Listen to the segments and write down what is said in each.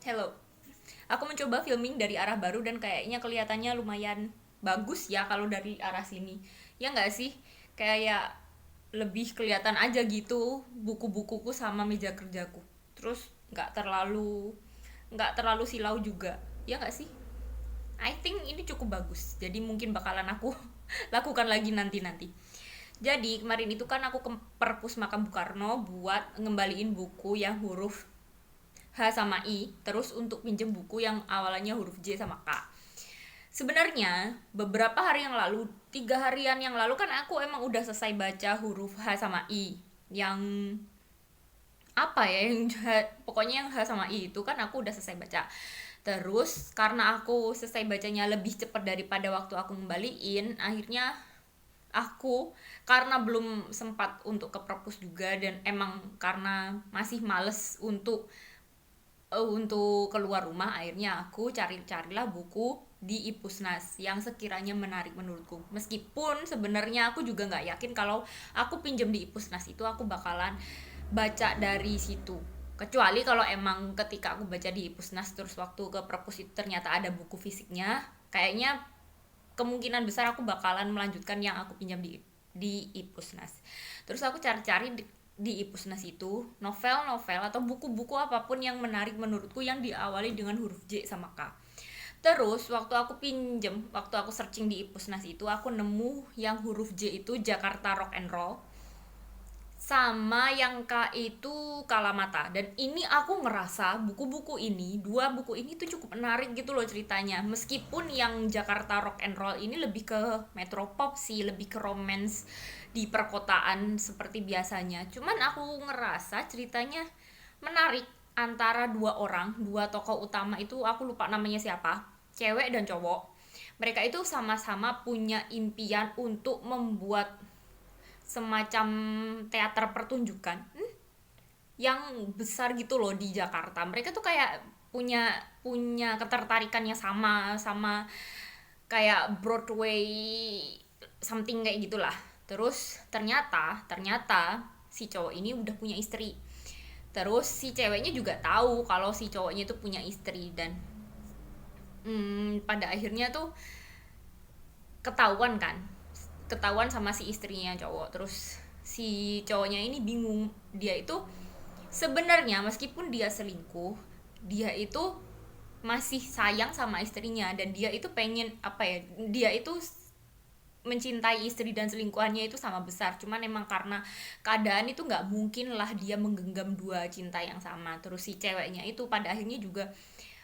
Hello. Aku mencoba filming dari arah baru dan kayaknya kelihatannya lumayan bagus ya kalau dari arah sini. Ya nggak sih? Kayak lebih kelihatan aja gitu buku-bukuku sama meja kerjaku. Terus nggak terlalu silau juga. Ya nggak sih? I think ini cukup bagus. Jadi mungkin bakalan aku lakukan lagi nanti-nanti. Jadi kemarin itu kan aku ke perpus Makam Bukarno buat ngembaliin buku yang huruf H sama I, terus untuk pinjem buku yang awalnya huruf J sama K. Sebenarnya beberapa hari yang lalu, 3 harian yang lalu kan aku emang udah selesai baca huruf H sama I. Yang apa ya, pokoknya yang H sama I itu kan aku udah selesai baca. Terus karena aku selesai bacanya lebih cepat daripada waktu aku ngembaliin, akhirnya aku karena belum sempat untuk ke perpus juga dan emang karena masih males untuk keluar rumah, akhirnya aku carilah buku di Ipusnas yang sekiranya menarik menurutku, meskipun sebenarnya aku juga nggak yakin kalau aku pinjem di Ipusnas itu aku bakalan baca dari situ, kecuali kalau emang ketika aku baca di Ipusnas terus waktu ke perpus itu ternyata ada buku fisiknya, kayaknya kemungkinan besar aku bakalan melanjutkan yang aku pinjam di Ipusnas. Terus aku cari-cari di Ipusnas itu novel-novel atau buku-buku apapun yang menarik menurutku yang diawali dengan huruf J sama K. Terus waktu aku searching di Ipusnas itu aku nemu yang huruf J itu Jakarta Rock and Roll, sama yang K itu Kalamata. Dan ini aku ngerasa dua buku ini tuh cukup menarik gitu loh ceritanya. Meskipun yang Jakarta Rock and Roll ini lebih ke metropop sih, lebih ke romance di perkotaan seperti biasanya. Cuman aku ngerasa ceritanya menarik antara dua tokoh utama itu, aku lupa namanya siapa, cewek dan cowok. Mereka itu sama-sama punya impian untuk membuat semacam teater pertunjukan yang besar gitu loh di Jakarta. Mereka tuh kayak punya punya ketertarikannya sama sama kayak Broadway something kayak gitulah. Terus ternyata ternyata si cowok ini udah punya istri. Terus si ceweknya juga tahu kalau si cowoknya itu punya istri dan pada akhirnya tuh ketahuan kan, ketahuan sama si istrinya cowok. Terus si cowoknya ini bingung, dia itu sebenarnya meskipun dia selingkuh, dia itu masih sayang sama istrinya dan dia itu pengen apa ya, dia itu mencintai istri dan selingkuhannya itu sama besar, cuman emang karena keadaan itu nggak mungkin lah dia menggenggam dua cinta yang sama. Terus si ceweknya itu pada akhirnya juga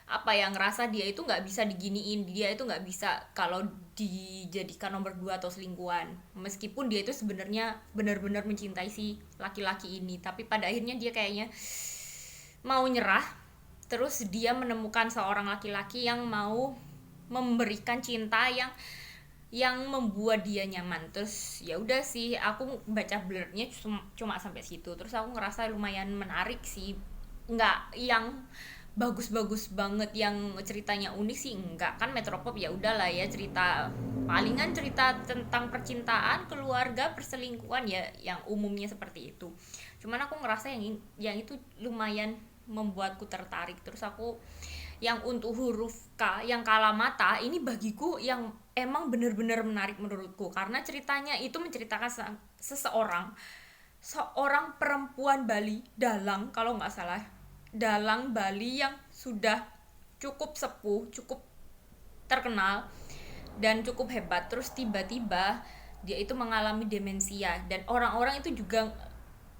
apa yang ngerasa dia itu nggak bisa diginiin, dia itu nggak bisa kalau dijadikan nomor dua atau selingkuhan, meskipun dia itu sebenarnya benar-benar mencintai si laki-laki ini, tapi pada akhirnya dia kayaknya mau nyerah. Terus dia menemukan seorang laki-laki yang mau memberikan cinta yang membuat dia nyaman. Terus ya udah sih, aku baca blurnya cuma sampai situ. Terus aku ngerasa lumayan menarik sih, nggak yang bagus-bagus banget yang ceritanya unik sih, enggak kan metropop ya udahlah ya, cerita palingan cerita tentang percintaan, keluarga, perselingkuhan ya yang umumnya seperti itu. Cuman aku ngerasa yang itu lumayan membuatku tertarik. Terus aku yang untuk huruf K yang Kalamata ini bagiku yang emang bener-bener menarik menurutku, karena ceritanya itu menceritakan seorang perempuan Bali, dalang kalau nggak salah, dalang Bali yang sudah cukup sepuh, cukup terkenal dan cukup hebat. Terus tiba-tiba dia itu mengalami demensia dan orang-orang itu juga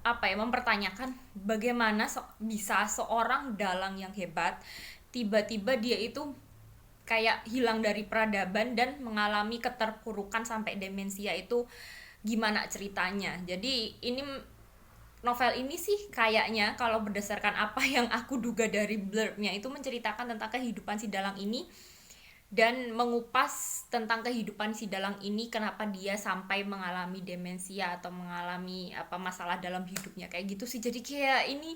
apa ya, mempertanyakan bagaimana bisa seorang dalang yang hebat tiba-tiba dia itu kayak hilang dari peradaban dan mengalami keterpurukan sampai demensia itu, gimana ceritanya. Jadi ini novel ini sih kayaknya kalau berdasarkan apa yang aku duga dari blurbnya itu menceritakan tentang kehidupan si dalang ini dan mengupas tentang kehidupan si dalang ini, kenapa dia sampai mengalami demensia atau mengalami apa masalah dalam hidupnya kayak gitu sih. Jadi kayak ini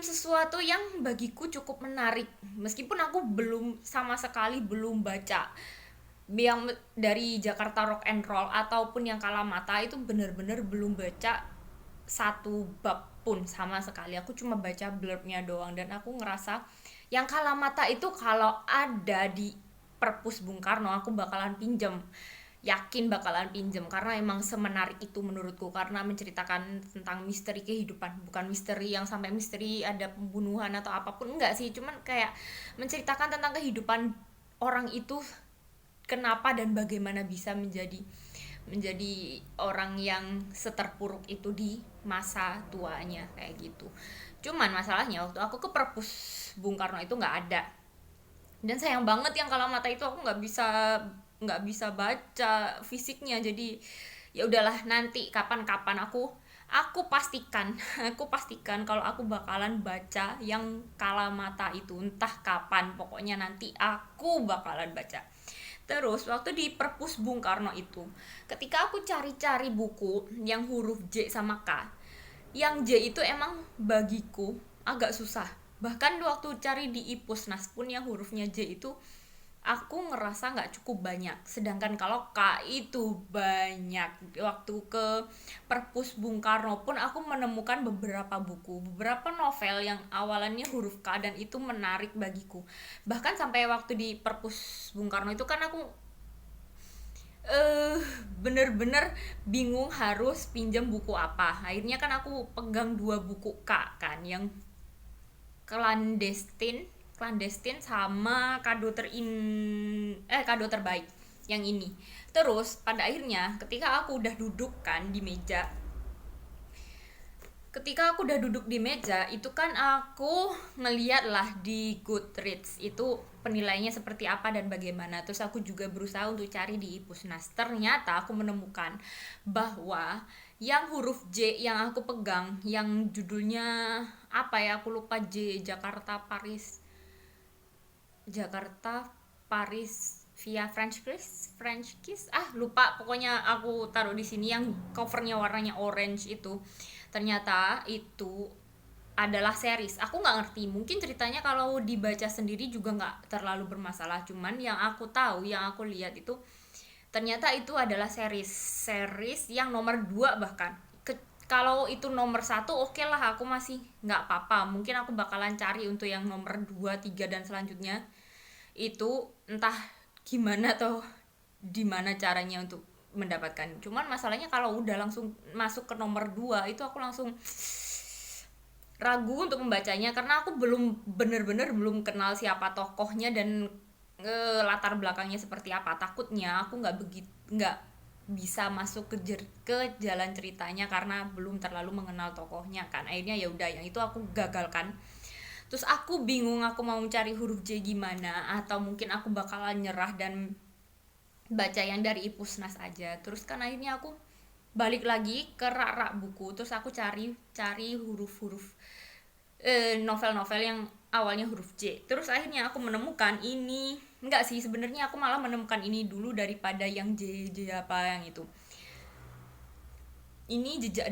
sesuatu yang bagiku cukup menarik, meskipun aku belum sama sekali belum baca yang dari Jakarta Rock and Roll ataupun yang Kalamata, itu bener-bener belum baca satu bab pun sama sekali, aku cuma baca blurbnya doang. Dan aku ngerasa yang Kalamata itu kalau ada di perpus Bung Karno aku bakalan pinjem, yakin bakalan pinjem, karena emang semenarik itu menurutku, karena menceritakan tentang misteri kehidupan, bukan misteri yang sampai misteri ada pembunuhan atau apapun, enggak sih, cuman kayak menceritakan tentang kehidupan orang itu, kenapa dan bagaimana bisa menjadi orang yang seterpuruk itu di masa tuanya kayak gitu. Cuman masalahnya waktu aku ke perpus Bung Karno itu nggak ada, dan sayang banget yang Kalamata itu aku nggak bisa baca fisiknya. Jadi ya udahlah, nanti kapan-kapan aku pastikan aku pastikan kalau aku bakalan baca yang Kalamata itu, entah kapan, pokoknya nanti aku bakalan baca. Terus waktu di perpus Bung Karno itu, ketika aku cari-cari buku yang huruf J sama K, yang J itu emang bagiku agak susah. Bahkan waktu cari di Ipusnas pun yang hurufnya J itu aku ngerasa nggak cukup banyak. Sedangkan kalau K itu banyak. Waktu ke perpus Bung Karno pun aku menemukan beberapa buku, beberapa novel yang awalannya huruf K dan itu menarik bagiku. Bahkan sampai waktu di perpus Bung Karno itu kan aku bener-bener bingung harus pinjam buku apa. Akhirnya kan aku pegang dua buku K kan, yang clandestine sama kado terbaik yang ini. Terus pada akhirnya ketika aku udah duduk di meja itu kan aku ngeliat lah di Goodreads itu penilaiannya seperti apa dan bagaimana. Terus aku juga berusaha untuk cari di Ipusnas. Ternyata aku menemukan bahwa yang huruf J yang aku pegang, yang judulnya apa ya, aku lupa, Jakarta Paris via French Kiss, lupa, pokoknya aku taruh di sini yang covernya warnanya orange itu. Ternyata itu adalah series. Aku nggak ngerti, mungkin ceritanya kalau dibaca sendiri juga nggak terlalu bermasalah, cuman yang aku tahu, yang aku lihat itu ternyata itu adalah series yang nomor 2 bahkan. Kalau itu nomor 1 oke lah, aku masih nggak apa-apa, mungkin aku bakalan cari untuk yang nomor 2, 3 dan selanjutnya. Itu entah gimana atau dimana caranya untuk mendapatkan. Cuman masalahnya kalau udah langsung masuk ke nomor 2 itu aku langsung ragu untuk membacanya, karena aku bener-bener belum kenal siapa tokohnya dan latar belakangnya seperti apa. Takutnya aku nggak bisa masuk ke jalan ceritanya karena belum terlalu mengenal tokohnya kan. Akhirnya ya udah, yang itu aku gagalkan. Terus aku bingung aku mau cari huruf J gimana, atau mungkin aku bakalan nyerah dan baca yang dari Ipusnas aja. Terus kan akhirnya aku balik lagi ke rak-rak buku, terus aku cari huruf-huruf novel-novel yang awalnya huruf J. Terus akhirnya aku menemukan ini. Enggak sih, sebenarnya aku malah menemukan ini dulu daripada yang J apa yang itu. Ini Jejak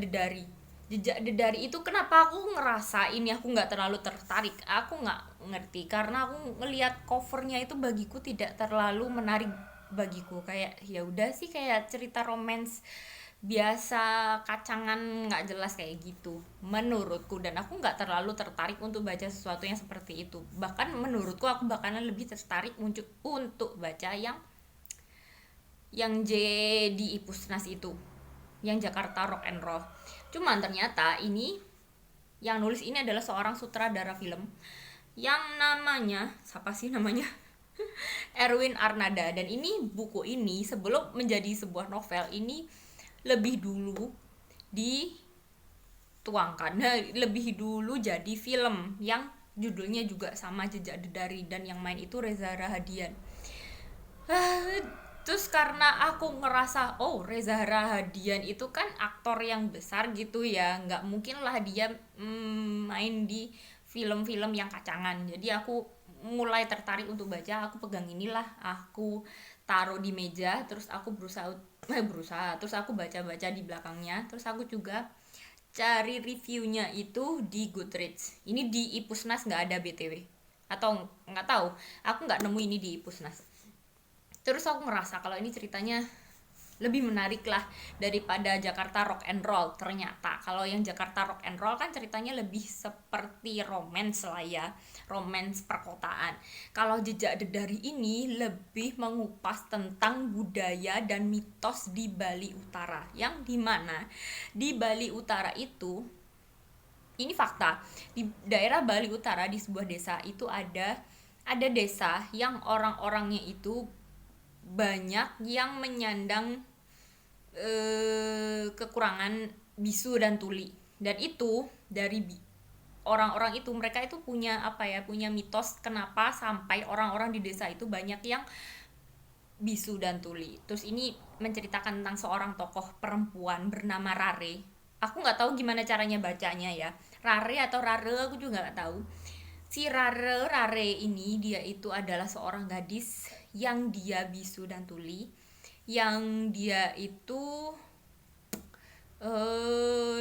Dedari itu kenapa aku ngerasa ini aku nggak terlalu tertarik. Aku nggak ngerti karena aku ngelihat covernya itu bagiku tidak terlalu menarik bagiku. Kayak ya udah sih, kayak cerita romance biasa, kacangan nggak jelas kayak gitu menurutku, dan aku nggak terlalu tertarik untuk baca sesuatu yang seperti itu. Bahkan menurutku aku bakalan lebih tertarik untuk baca yang J di Ipusnas itu, yang Jakarta Rock and Roll. Cuman ternyata ini yang nulis ini adalah seorang sutradara film yang namanya siapa sih namanya Erwin Arnada. Dan ini buku ini sebelum menjadi sebuah novel ini lebih dulu dituangkan, lebih dulu jadi film yang judulnya juga sama, Jejak Dedari, dan yang main itu Reza Rahadian. Terus karena aku ngerasa Reza Rahadian itu kan aktor yang besar gitu ya, nggak mungkin lah dia main di film-film yang kacangan. Jadi aku mulai tertarik untuk baca. Aku pegang inilah, aku taruh di meja, terus aku berusaha terus aku baca-baca di belakangnya. Terus aku juga cari reviewnya itu di Goodreads. Ini di Ipusnas nggak ada BTW, atau nggak tahu, aku nggak nemu ini di Ipusnas. Terus aku ngerasa kalau ini ceritanya lebih menarik lah daripada Jakarta Rock and Roll ternyata. Kalau yang Jakarta Rock and Roll kan ceritanya lebih seperti romance lah ya, romance perkotaan. Kalau Jejak Dedari ini lebih mengupas tentang budaya dan mitos di Bali Utara, yang dimana di Bali Utara itu, ini fakta, di daerah Bali Utara di sebuah desa itu ada desa yang orang-orangnya itu banyak yang menyandang kekurangan bisu dan tuli, dan itu dari orang-orang itu, mereka itu punya apa ya, punya mitos kenapa sampai orang-orang di desa itu banyak yang bisu dan tuli. Terus ini menceritakan tentang seorang tokoh perempuan bernama Rare. Aku nggak tahu gimana caranya bacanya ya, Rare atau Rare, aku juga nggak tahu. Si Rare ini, dia itu adalah seorang gadis yang dia bisu dan tuli, yang dia itu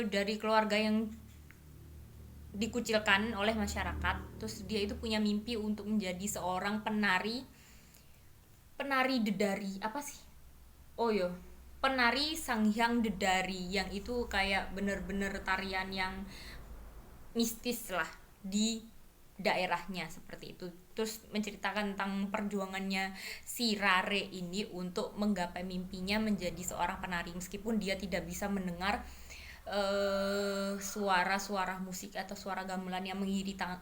dari keluarga yang dikucilkan oleh masyarakat. Terus dia itu punya mimpi untuk menjadi seorang penari penari dedari, apa sih, oh yo, penari Sanghyang Dedari, yang itu kayak bener-bener tarian yang mistis lah di daerahnya seperti itu. Terus menceritakan tentang perjuangannya si Rare ini untuk menggapai mimpinya menjadi seorang penari, meskipun dia tidak bisa mendengar suara-suara musik atau suara gamelan yang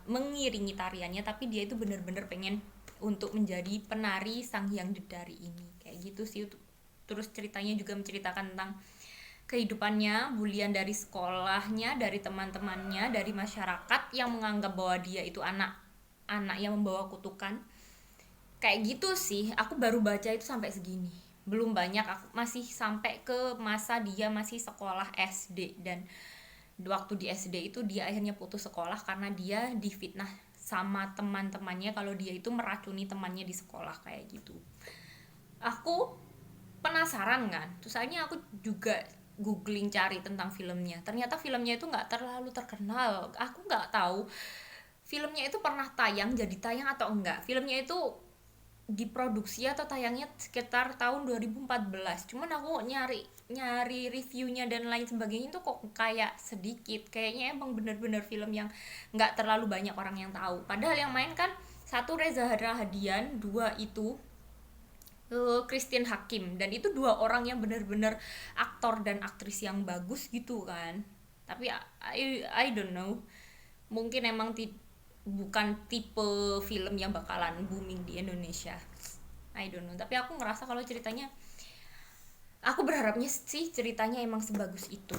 mengiringi tariannya, tapi dia itu benar-benar pengen untuk menjadi penari Sanghyang Dedari ini, kayak gitu sih. Terus ceritanya juga menceritakan tentang kehidupannya, bulian dari sekolahnya, dari teman-temannya, dari masyarakat yang menganggap bahwa dia itu anak yang membawa kutukan. Kayak gitu sih. Aku baru baca itu sampai segini. Belum banyak, aku masih sampai ke masa dia masih sekolah SD, dan waktu di SD itu dia akhirnya putus sekolah karena dia difitnah sama teman-temannya kalau dia itu meracuni temannya di sekolah, kayak gitu. Aku penasaran kan, terus akhirnya aku juga googling cari tentang filmnya. Ternyata filmnya itu nggak terlalu terkenal. Aku nggak tahu filmnya itu pernah tayang, jadi tayang atau enggak. Filmnya itu diproduksi atau tayangnya sekitar tahun 2014. Cuman aku nyari reviewnya dan lain sebagainya itu kok kayak sedikit. Kayaknya emang bener-bener film yang nggak terlalu banyak orang yang tahu. Padahal yang main kan satu Reza Rahadian, dua itu Christine Hakim, dan itu dua orang yang benar-benar aktor dan aktris yang bagus gitu kan. Tapi I don't know, mungkin emang bukan tipe film yang bakalan booming di Indonesia, I don't know. Tapi aku ngerasa kalau ceritanya, aku berharapnya sih ceritanya emang sebagus itu,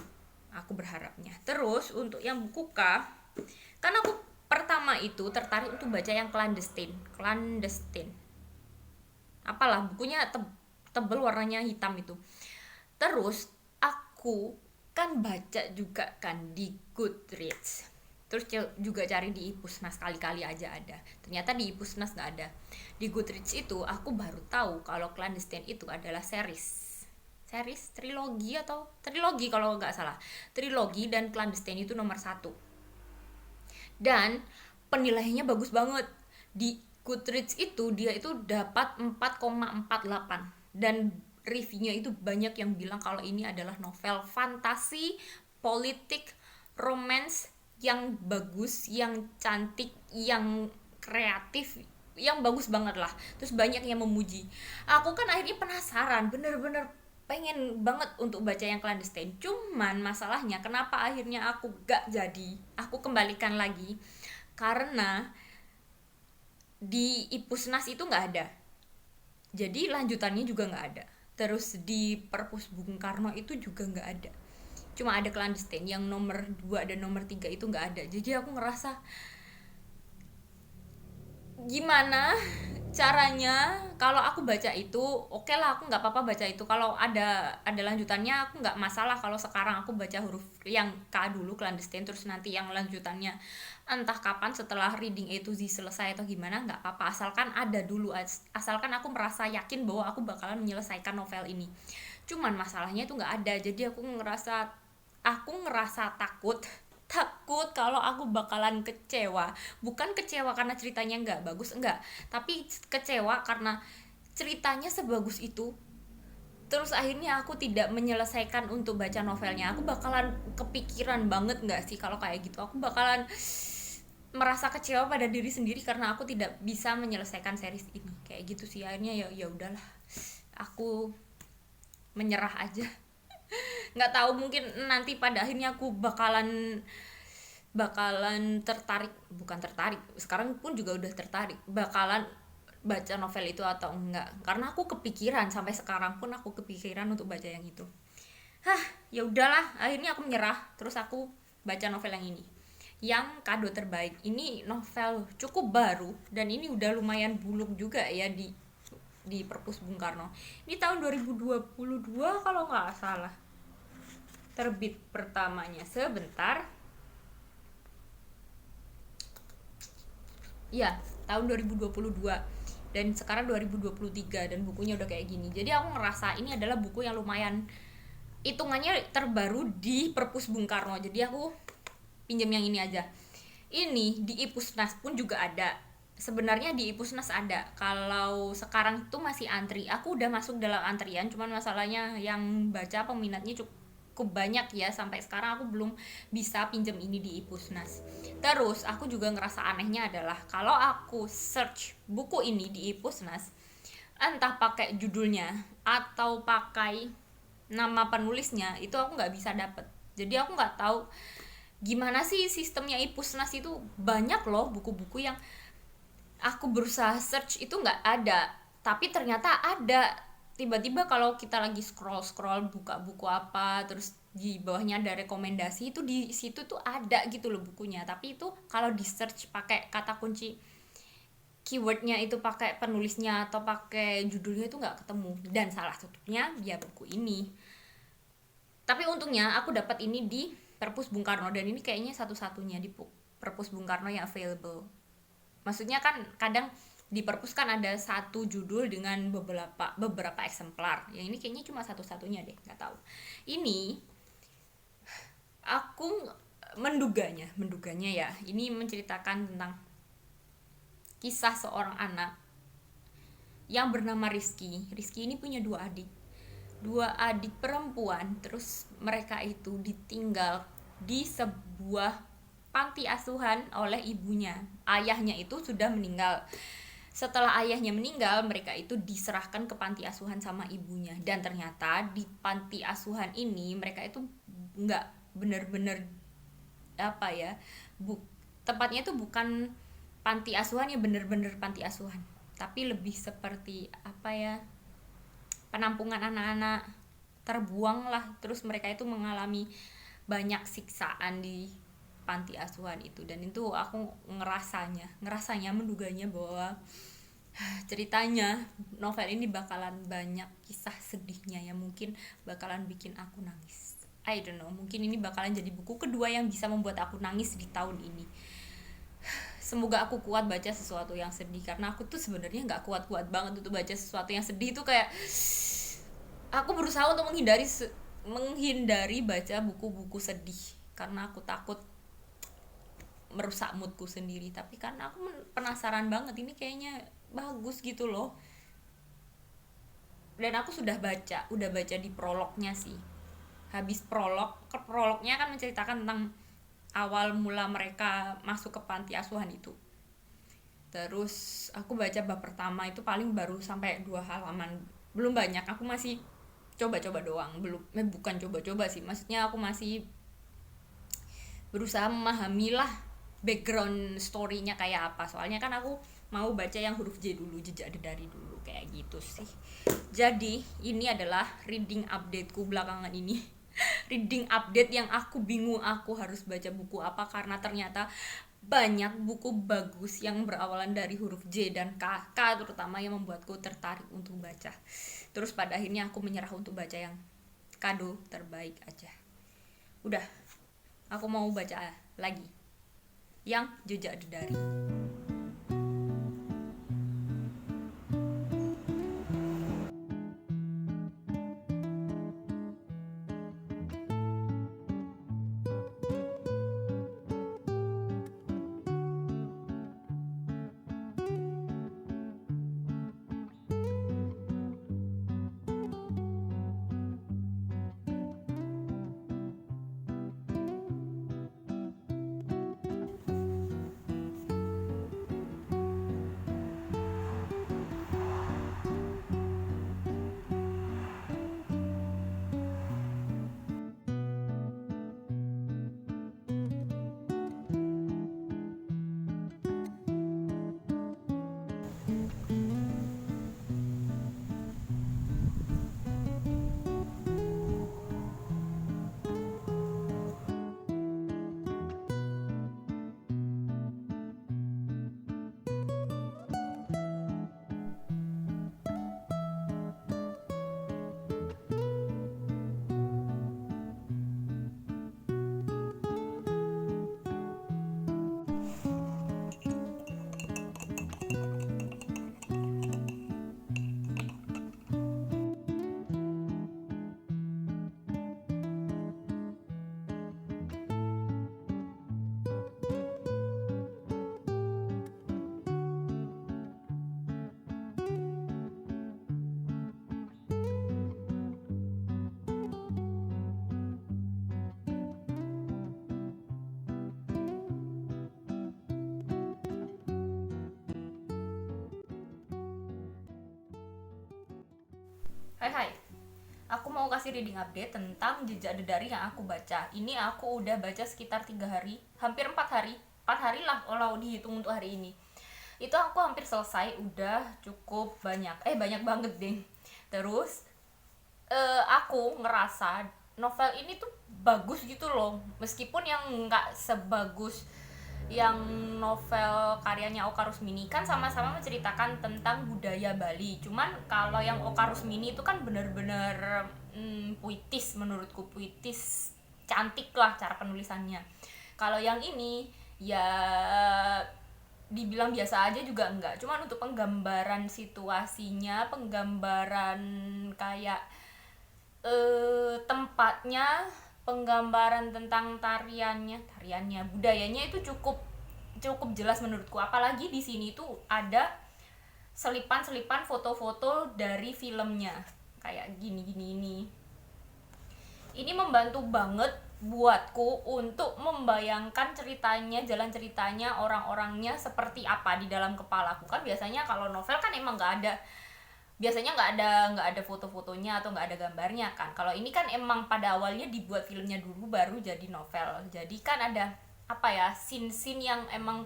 aku berharapnya. Terus untuk yang buku K, kan aku pertama itu tertarik untuk baca yang clandestine apalah bukunya, tebel warnanya hitam itu. Terus aku kan baca juga kan di Goodreads, terus juga cari di Ipusnas, kali-kali aja ada, ternyata di Ipusnas nggak ada. Di Goodreads itu aku baru tahu kalau Clandestine itu adalah series trilogi, atau trilogi kalau nggak salah, trilogi, dan Clandestine itu nomor 1, dan penilaiannya bagus banget. Di Goodreads itu dia itu dapat 4,48, dan reviewnya itu banyak yang bilang kalau ini adalah novel fantasi, politik, romance yang bagus, yang cantik, yang kreatif, yang bagus banget lah. Terus banyak yang memuji. Aku kan akhirnya penasaran, bener-bener pengen banget untuk baca yang Clandestine. Cuman masalahnya kenapa akhirnya aku gak jadi, aku kembalikan lagi, karena di Ipusnas itu nggak ada, jadi lanjutannya juga nggak ada. Terus di Perpus Bung Karno itu juga nggak ada, cuma ada Clandestine yang nomor 2 dan nomor 3 itu nggak ada. Jadi aku ngerasa gimana caranya kalau aku baca itu, oke lah, aku nggak apa-apa baca itu. Kalau ada lanjutannya aku nggak masalah. Kalau sekarang aku baca huruf yang K dulu, Clandestine, terus nanti yang lanjutannya entah kapan setelah reading A to Z selesai atau gimana, nggak apa-apa, asalkan ada dulu, asalkan aku merasa yakin bahwa aku bakalan menyelesaikan novel ini. Cuman masalahnya itu nggak ada, jadi aku ngerasa takut kalau aku bakalan kecewa. Bukan kecewa karena ceritanya nggak bagus, enggak, tapi kecewa karena ceritanya sebagus itu terus akhirnya aku tidak menyelesaikan untuk baca novelnya. Aku bakalan kepikiran banget nggak sih kalau kayak gitu, aku bakalan merasa kecewa pada diri sendiri karena aku tidak bisa menyelesaikan series ini kayak gitu sih. Akhirnya ya udahlah, aku menyerah aja. Nggak tahu, mungkin nanti pada akhirnya aku bakalan bakalan tertarik, bukan tertarik, sekarang pun juga udah tertarik, bakalan baca novel itu atau enggak, karena aku kepikiran, sampai sekarang pun aku kepikiran untuk baca yang itu. Ya udahlah, akhirnya aku menyerah, terus aku baca novel yang ini, yang Kado Terbaik. Ini novel cukup baru dan ini udah lumayan buluk juga ya di Perpus Bung Karno. Ini tahun 2022 kalau nggak salah terbit pertamanya. Sebentar, ya tahun 2022 dan sekarang 2023 dan bukunya udah kayak gini. Jadi aku ngerasa ini adalah buku yang lumayan hitungannya terbaru di Perpus Bung Karno. Jadi aku pinjam yang ini aja. Ini di Ipusnas pun juga ada. Sebenarnya di Ipusnas ada. Kalau sekarang tuh masih antri. Aku udah masuk dalam antrian, cuman masalahnya yang baca peminatnya cukup banyak ya, sampai sekarang aku belum bisa pinjam ini di Ipusnas. Terus aku juga ngerasa anehnya adalah kalau aku search buku ini di Ipusnas, entah pakai judulnya atau pakai nama penulisnya, itu aku nggak bisa dapet. Jadi aku nggak tahu gimana sih sistemnya Ipusnas itu. Banyak loh buku-buku yang aku berusaha search itu nggak ada, tapi ternyata ada. Tiba-tiba kalau kita lagi scroll buka buku apa, terus di bawahnya ada rekomendasi, itu di situ tuh ada gitu loh bukunya. Tapi itu kalau di search pakai kata kunci keywordnya itu, pakai penulisnya atau pakai judulnya, itu nggak ketemu. Dan salah satunya ya buku ini. Tapi untungnya aku dapat ini di Perpus Bung Karno, dan ini kayaknya satu-satunya di Perpus Bung Karno yang available. Maksudnya kan kadang di Perpus kan ada satu judul dengan beberapa eksemplar. Yang ini kayaknya cuma satu-satunya deh, nggak tahu. Ini aku menduganya ya. Ini menceritakan tentang kisah seorang anak yang bernama Rizky. Rizky ini punya dua adik perempuan. Terus mereka itu ditinggal di sebuah panti asuhan oleh ibunya. Ayahnya itu sudah meninggal. Setelah ayahnya meninggal, mereka itu diserahkan ke panti asuhan sama ibunya. Dan ternyata di panti asuhan ini mereka itu nggak bener-bener apa ya, tempatnya itu bukan panti asuhan ya bener-bener panti asuhan, tapi lebih seperti apa ya, penampungan anak-anak terbuang lah. Terus mereka itu mengalami banyak siksaan di panti asuhan itu. Dan itu aku ngerasanya menduganya bahwa ceritanya novel ini bakalan banyak kisah sedihnya yang mungkin bakalan bikin aku nangis. I don't know, mungkin ini bakalan jadi buku kedua yang bisa membuat aku nangis di tahun ini. Semoga aku kuat baca sesuatu yang sedih, karena aku tuh sebenarnya nggak kuat-kuat banget untuk baca sesuatu yang sedih. Itu kayak aku berusaha untuk menghindari baca buku-buku sedih karena aku takut merusak moodku sendiri. Tapi karena aku penasaran banget, ini kayaknya bagus gitu loh. Dan aku udah baca di prolognya sih. Habis prolognya kan menceritakan tentang awal mula mereka masuk ke panti asuhan itu. Terus aku baca bab pertama itu paling baru sampai 2 halaman, belum banyak. Aku masih coba-coba doang, bukan coba-coba sih, maksudnya aku masih berusaha memahami lah background story-nya kayak apa. Soalnya kan aku mau baca yang huruf J dulu, Jejak Dedari dulu, kayak gitu sih. Jadi ini adalah reading update-ku belakangan ini. Reading update yang aku bingung aku harus baca buku apa, karena ternyata banyak buku bagus yang berawalan dari huruf J dan K terutama, yang membuatku tertarik untuk baca. Terus pada akhirnya aku menyerah untuk baca yang Kado Terbaik aja. Udah, aku mau baca lagi yang Jejak Dedari. Hai hai, aku mau kasih reading update tentang Jejak Dedari yang aku baca. Ini aku udah baca sekitar 3 hari, hampir 4 hari. 4 hari lah kalau dihitung untuk hari ini. Itu aku hampir selesai, udah cukup banyak. Banyak banget deh. Terus aku ngerasa novel ini tuh bagus gitu loh. Meskipun yang nggak sebagus yang novel karyanya Oka Rusmini, kan sama-sama menceritakan tentang budaya Bali. Cuman kalau yang Oka Rusmini itu kan bener-bener puitis, menurutku puitis, cantik lah cara penulisannya. Kalau yang ini ya dibilang biasa aja juga enggak. Cuman untuk penggambaran situasinya, penggambaran kayak tempatnya, penggambaran tentang tariannya, budayanya itu cukup cukup jelas menurutku. Apalagi di sini tuh ada selipan-selipan foto-foto dari filmnya kayak gini-gini ini membantu banget buatku untuk membayangkan ceritanya, jalan ceritanya, orang-orangnya seperti apa di dalam kepalaku. Kan biasanya kalau novel kan emang nggak ada foto-fotonya atau nggak ada gambarnya kan. Kalau ini kan emang pada awalnya dibuat filmnya dulu baru jadi novel. Jadi kan ada apa ya, scene-scene yang emang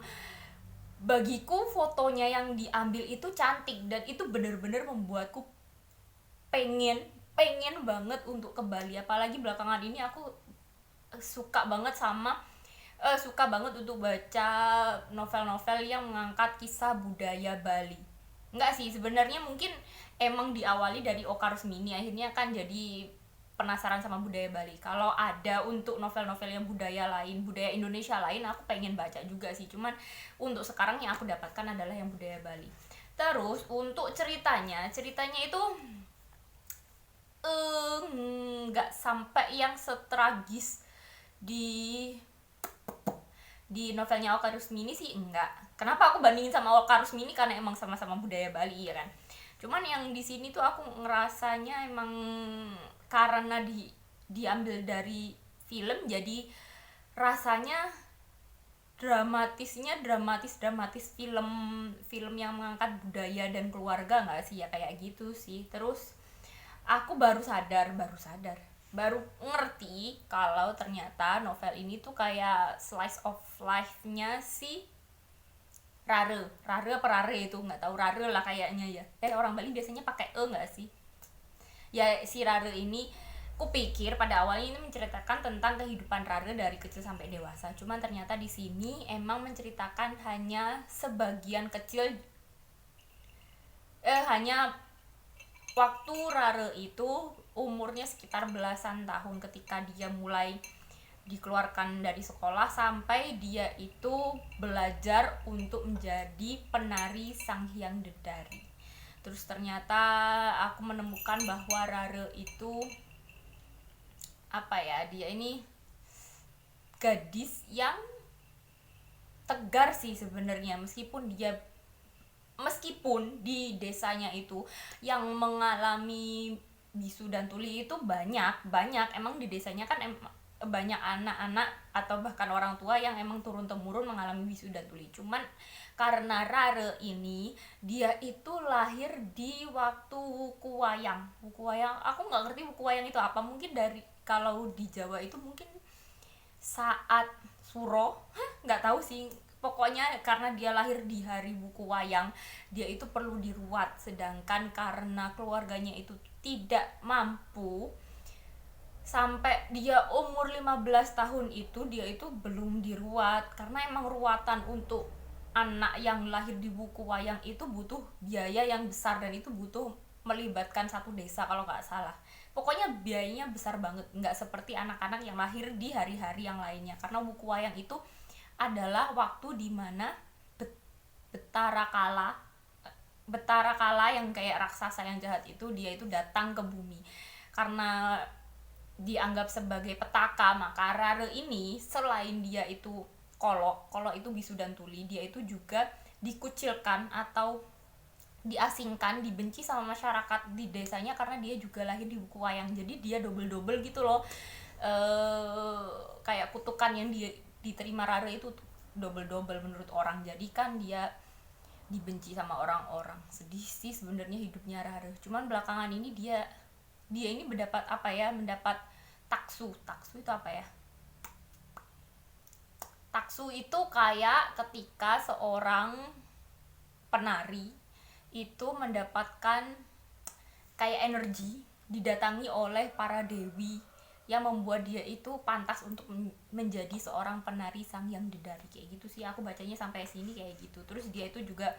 bagiku fotonya yang diambil itu cantik dan itu bener-bener membuatku pengen pengen banget untuk ke Bali. Apalagi belakangan ini aku suka banget untuk baca novel-novel yang mengangkat kisah budaya Bali. Enggak sih, sebenarnya mungkin emang diawali dari Oka Rusmini, akhirnya kan jadi penasaran sama budaya Bali. Kalau ada untuk novel-novel yang budaya lain, budaya Indonesia lain, aku pengen baca juga sih. Cuman untuk sekarang yang aku dapatkan adalah yang budaya Bali. Terus untuk ceritanya itu nggak sampai yang setragis di novelnya Oka Rusmini sih, enggak. Kenapa aku bandingin sama Oka Rusmini? Karena emang sama-sama budaya Bali ya kan. Cuman yang di sini tuh aku ngerasanya emang karena diambil dari film, jadi rasanya dramatis film yang mengangkat budaya dan keluarga, nggak sih ya, kayak gitu sih. Terus aku baru ngerti kalau ternyata novel ini tuh kayak slice of life-nya si Rare apa Rare itu, nggak tahu, Rare lah kayaknya ya. Orang Bali biasanya pakai nggak sih? Ya si Rare ini, kupikir pada awalnya ini menceritakan tentang kehidupan Rare dari kecil sampai dewasa. Cuman ternyata di sini emang menceritakan hanya sebagian kecil, hanya waktu Rare itu umurnya sekitar belasan tahun ketika dia mulai dikeluarkan dari sekolah sampai dia itu belajar untuk menjadi penari Sanghyang Dedari. Terus ternyata aku menemukan bahwa Rare itu apa ya, dia ini gadis yang tegar sih sebenarnya, meskipun di desanya itu yang mengalami bisu dan tuli itu banyak emang di desanya kan banyak anak-anak atau bahkan orang tua yang emang turun-temurun mengalami bisu dan tuli. Cuman karena Rare ini dia itu lahir di waktu wuku wayang, aku nggak ngerti wuku wayang itu apa, mungkin dari, kalau di Jawa itu mungkin saat suro, nggak tahu sih. Pokoknya karena dia lahir di hari buku wayang, dia itu perlu diruat. Sedangkan karena keluarganya itu tidak mampu, sampai dia umur 15 tahun itu dia itu belum diruat. Karena emang ruatan untuk anak yang lahir di buku wayang itu butuh biaya yang besar, dan itu butuh melibatkan satu desa kalau nggak salah. Pokoknya biayanya besar banget, nggak seperti anak-anak yang lahir di hari-hari yang lainnya. Karena buku wayang itu adalah waktu dimana Betara Kala yang kayak raksasa yang jahat itu, dia itu datang ke bumi. Karena dianggap sebagai petaka, maka Rare ini selain dia itu kolok itu bisu dan tuli, dia itu juga dikucilkan atau diasingkan, dibenci sama masyarakat di desanya karena dia juga lahir di buku wayang. Jadi dia double gitu loh. Kayak kutukan yang diterima Rare itu double menurut orang. Jadi kan dia dibenci sama orang-orang. Sedih sih sebenarnya hidupnya Rare. Cuman belakangan ini dia dia ini mendapat apa ya, mendapat taksu. Taksu itu apa ya? Taksu itu kayak ketika seorang penari itu mendapatkan kayak energi, didatangi oleh para dewi yang membuat dia itu pantas untuk menjadi seorang penari Sangyang Dedari, kayak gitu sih aku bacanya sampai sini kayak gitu. Terus dia itu juga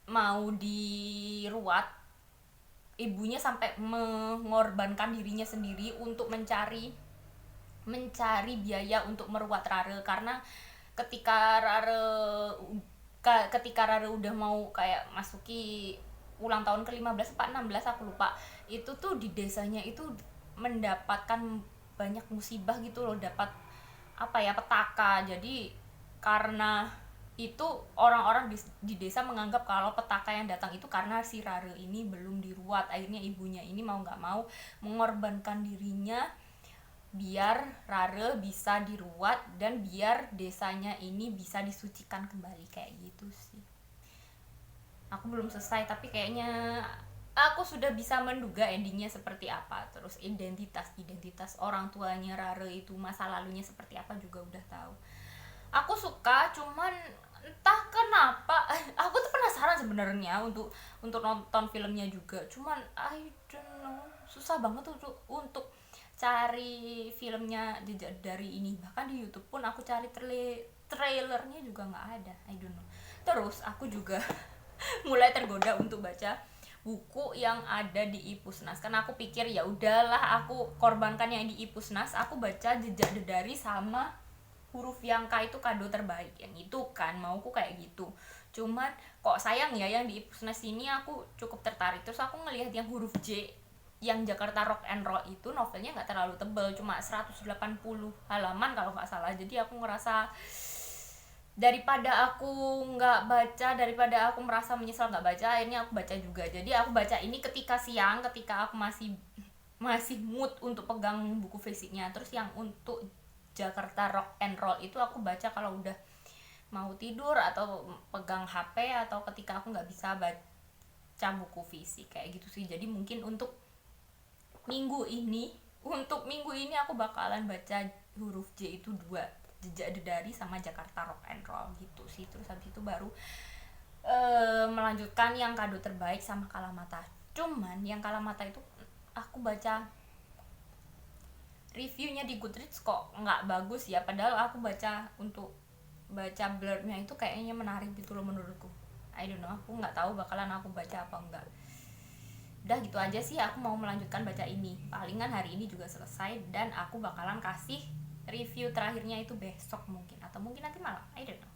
mau diruat, ibunya sampai mengorbankan dirinya sendiri untuk mencari biaya untuk meruat Rare, karena ketika Rare udah mau kayak masuki ulang tahun ke-15 apa 16 aku lupa, itu tuh di desanya itu mendapatkan banyak musibah gitu loh, dapat apa ya, petaka. Jadi karena itu orang-orang di desa menganggap kalau petaka yang datang itu karena si Rare ini belum diruat. Akhirnya ibunya ini mau nggak mau mengorbankan dirinya biar Rare bisa diruat dan biar desanya ini bisa disucikan kembali, kayak gitu sih. Aku belum selesai tapi kayaknya aku sudah bisa menduga endingnya seperti apa. Terus identitas orang tuanya Rare itu masa lalunya seperti apa juga udah tahu. Aku suka, cuman entah kenapa aku tuh penasaran sebenarnya untuk nonton filmnya juga, cuman I don't know, susah banget untuk cari filmnya Jejak dari ini. Bahkan di YouTube pun aku cari trailernya juga nggak ada, I don't know. Terus aku juga mulai tergoda untuk baca buku yang ada di Ipusnas, karena aku pikir ya udahlah aku korbankan yang di Ipusnas, aku baca Jejak Dedari sama Huruf yang K itu kado terbaik, yang itu kan mauku kayak gitu. Cuman kok sayang ya yang di Ipusnas ini aku cukup tertarik. Terus aku ngelihat yang Huruf J yang Jakarta Rock and Roll itu novelnya nggak terlalu tebel, cuma 180 halaman kalau nggak salah. Jadi aku ngerasa daripada aku nggak baca, daripada aku merasa menyesal nggak baca, akhirnya aku baca juga. Jadi aku baca ini ketika siang, ketika aku masih mood untuk pegang buku fisiknya. Terus yang untuk Jakarta Rock and Roll itu aku baca kalau udah mau tidur atau pegang HP atau ketika aku nggak bisa baca buku fisik, kayak gitu sih. Jadi mungkin minggu ini untuk minggu ini aku bakalan baca Huruf J itu dua, Jejak Dedari sama Jakarta Rock and Roll gitu sih. Terus habis itu baru melanjutkan yang kado terbaik sama Kalamata. Cuman yang Kalamata itu aku baca reviewnya di Goodreads kok nggak bagus ya, padahal aku baca blurbnya itu kayaknya menarik gitu loh menurutku. I don't know, aku nggak tahu bakalan aku baca apa enggak. Udah gitu aja sih, aku mau melanjutkan baca ini, palingan hari ini juga selesai, dan aku bakalan kasih review terakhirnya itu besok mungkin, atau mungkin nanti malam, I don't know.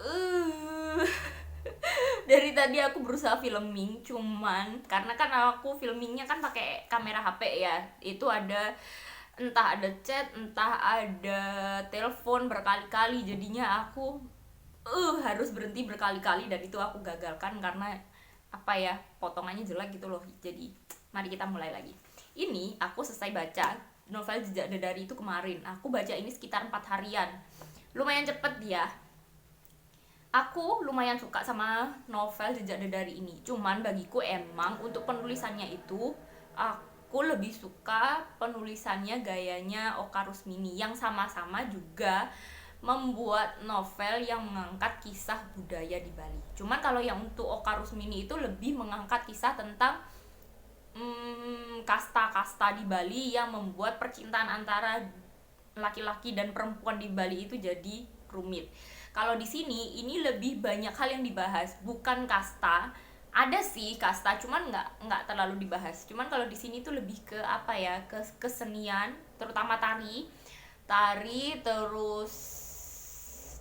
uh, dari tadi aku berusaha filming, cuman karena kan aku filmingnya kan pakai kamera HP ya, itu ada entah ada chat, entah ada telepon berkali-kali, jadinya aku harus berhenti berkali-kali, dan itu aku gagalkan karena apa ya, potongannya jelek gitu loh. Jadi mari kita mulai lagi. Ini aku selesai baca novel Jejak Dedari itu kemarin. Aku baca ini sekitar 4 harian, lumayan cepet dia. Aku lumayan suka sama novel Jejak Dedari ini. Cuman bagiku emang untuk penulisannya itu aku lebih suka penulisannya gayanya Oka Rusmini yang sama-sama juga membuat novel yang mengangkat kisah budaya di Bali. Cuman kalau yang untuk Oka Rusmini itu lebih mengangkat kisah tentang kasta-kasta di Bali yang membuat percintaan antara laki-laki dan perempuan di Bali itu jadi rumit. Kalau di sini ini lebih banyak hal yang dibahas, bukan kasta. Ada sih kasta, cuman nggak terlalu dibahas. Cuman kalau di sini tuh lebih ke apa ya, kesenian, terutama tari terus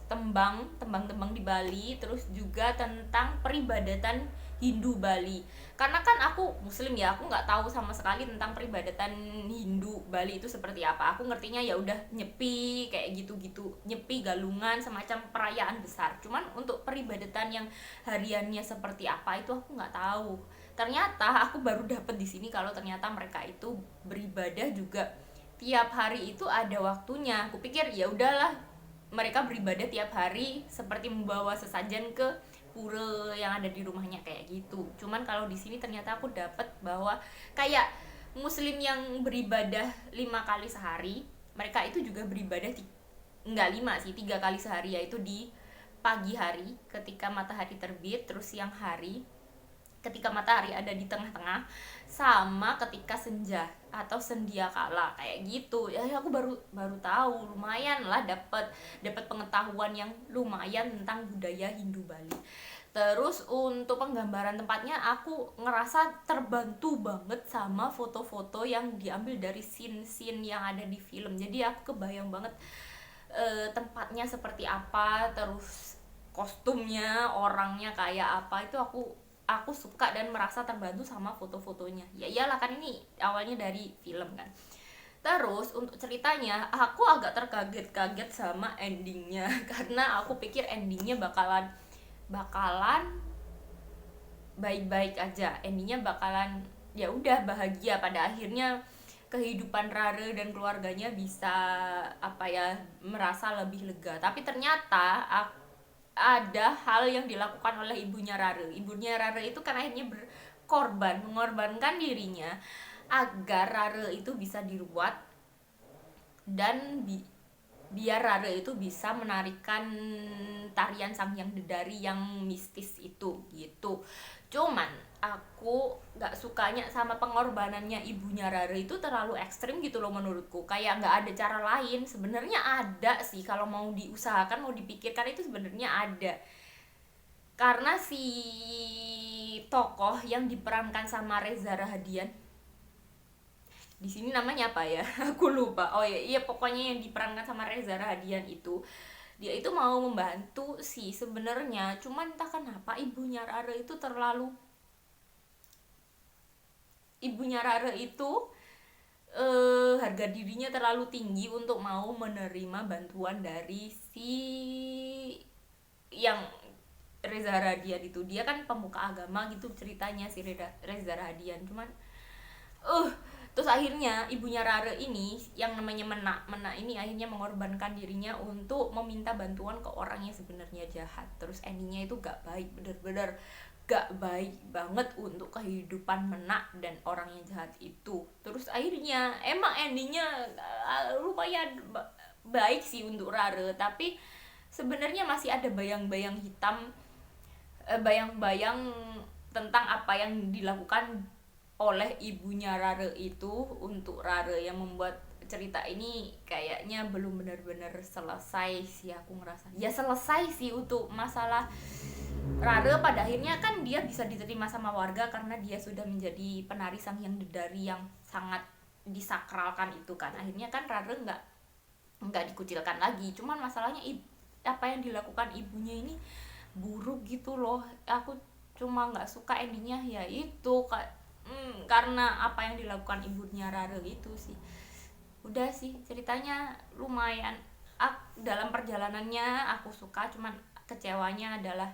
tembang-tembang di Bali, terus juga tentang peribadatan Hindu Bali. Karena kan aku Muslim ya, aku nggak tahu sama sekali tentang peribadatan Hindu Bali itu seperti apa. Aku ngertinya ya udah nyepi kayak gitu-gitu, nyepi galungan semacam perayaan besar. Cuman untuk peribadatan yang hariannya seperti apa itu aku nggak tahu. Ternyata aku baru dapet di sini kalau ternyata mereka itu beribadah juga tiap hari itu ada waktunya. Aku pikir ya udahlah, mereka beribadah tiap hari seperti membawa sesajen ke pura yang ada di rumahnya kayak gitu. Cuman kalau di sini ternyata aku dapat bahwa kayak muslim yang beribadah 5 kali sehari, mereka itu juga beribadah enggak 5 sih, 3 kali sehari, yaitu di pagi hari ketika matahari terbit, terus siang hari ketika matahari ada di tengah-tengah, sama ketika senja atau sendia kala kayak gitu. Ya aku baru baru tahu, lumayan lah dapat pengetahuan yang lumayan tentang budaya Hindu Bali. Terus untuk penggambaran tempatnya aku ngerasa terbantu banget sama foto-foto yang diambil dari scene-scene yang ada di film. Jadi aku kebayang banget tempatnya seperti apa, terus kostumnya, orangnya kayak apa, itu aku suka dan merasa terbantu sama foto-fotonya. Ya iyalah kan ini awalnya dari film kan. Terus untuk ceritanya aku agak terkaget-kaget sama endingnya karena aku pikir endingnya bakalan bakalan baik-baik aja, endingnya bakalan ya udah bahagia, pada akhirnya kehidupan Rare dan keluarganya bisa apa ya, merasa lebih lega. Tapi ternyata ada hal yang dilakukan oleh ibunya Rare. Ibunya Rare itu kan akhirnya mengorbankan dirinya agar Rare itu bisa diruat dan biar Rare itu bisa menarikan tarian Sang Hyang Dedari yang mistis itu gitu. Cuman aku nggak sukanya sama pengorbanannya ibunya Rare itu terlalu ekstrim gitu loh menurutku. Kayak nggak ada cara lain. Sebenarnya ada sih kalau mau diusahakan, mau dipikirkan itu sebenarnya ada. Karena si tokoh yang diperankan sama Reza Rahadian, di sini namanya apa ya? Aku lupa. Oh ya, iya pokoknya yang diperankan sama Reza Rahadian itu, dia itu mau membantu sih sebenarnya. Cuman entah kenapa ibunya Rara itu harga dirinya terlalu tinggi untuk mau menerima bantuan dari si yang Reza Rahadian itu. Dia kan pemuka agama gitu ceritanya, si Reza Rahadian. Cuman uh terus akhirnya ibunya Rara ini yang namanya Mena ini akhirnya mengorbankan dirinya untuk meminta bantuan ke orang yang sebenarnya jahat. Terus endingnya itu gak baik, bener-bener gak baik banget untuk kehidupan Mena dan orang yang jahat itu. Terus akhirnya emang endingnya lumayan baik sih untuk Rara, tapi sebenarnya masih ada bayang-bayang hitam, bayang-bayang tentang apa yang dilakukan oleh ibunya Rare itu untuk Rare, yang membuat cerita ini kayaknya belum benar-benar selesai sih aku ngerasa. Ya selesai sih untuk masalah Rare, pada akhirnya kan dia bisa diterima sama warga karena dia sudah menjadi penari Sang Hyang Dedari yang sangat disakralkan itu kan. Akhirnya kan Rare nggak dikucilkan lagi. Cuman masalahnya apa yang dilakukan ibunya ini buruk gitu loh. Aku cuma nggak suka endingnya ya itu karena apa yang dilakukan ibunya Rara itu sih. Udah sih ceritanya lumayan, dalam perjalanannya aku suka, cuman kecewanya adalah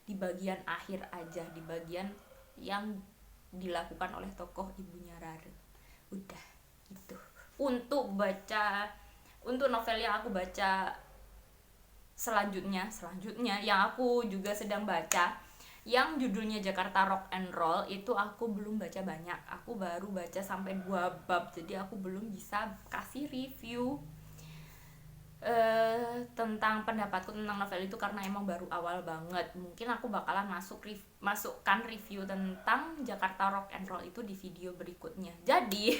di bagian akhir aja, di bagian yang dilakukan oleh tokoh ibunya Rara. Udah gitu. Untuk novel yang aku baca selanjutnya yang aku juga sedang baca, yang judulnya Jakarta Rock and Roll, itu aku belum baca banyak. Aku baru baca sampai 2 bab, jadi aku belum bisa kasih review tentang pendapatku tentang novel itu karena emang baru awal banget. Mungkin aku bakalan masukkan review tentang Jakarta Rock and Roll itu di video berikutnya. Jadi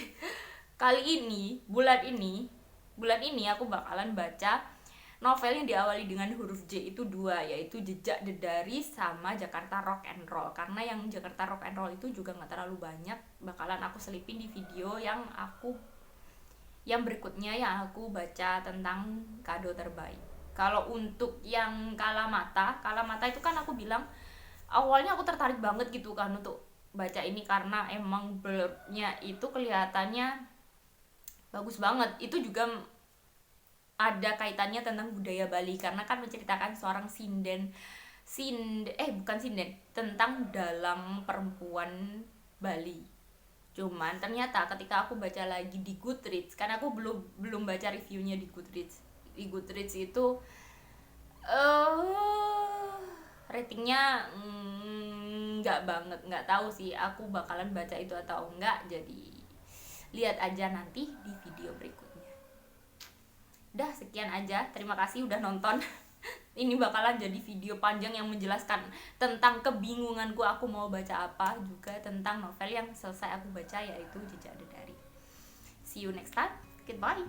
bulan ini aku bakalan baca novel yang diawali dengan huruf J itu 2, yaitu Jejak Dedari sama Jakarta Rock and Roll. Karena yang Jakarta Rock and Roll itu juga gak terlalu banyak, bakalan aku selipin di video yang berikutnya yang aku baca tentang kado terbaik. Kalau untuk yang Kala Mata itu kan aku bilang awalnya aku tertarik banget gitu kan untuk baca ini karena emang blurbnya itu kelihatannya bagus banget. Itu juga ada kaitannya tentang budaya Bali karena kan menceritakan seorang bukan sinden, tentang dalang perempuan Bali. Cuman ternyata ketika aku baca lagi di Goodreads, karena aku belum belum baca reviewnya di Goodreads. Di Goodreads itu ratingnya nggak banget, nggak tahu sih aku bakalan baca itu atau enggak. Jadi lihat aja nanti di video berikutnya. Udah sekian aja, terima kasih udah nonton. Ini bakalan jadi video panjang yang menjelaskan tentang kebingunganku aku mau baca apa, juga tentang novel yang selesai aku baca yaitu Jejak Dedari. See you next time. Goodbye.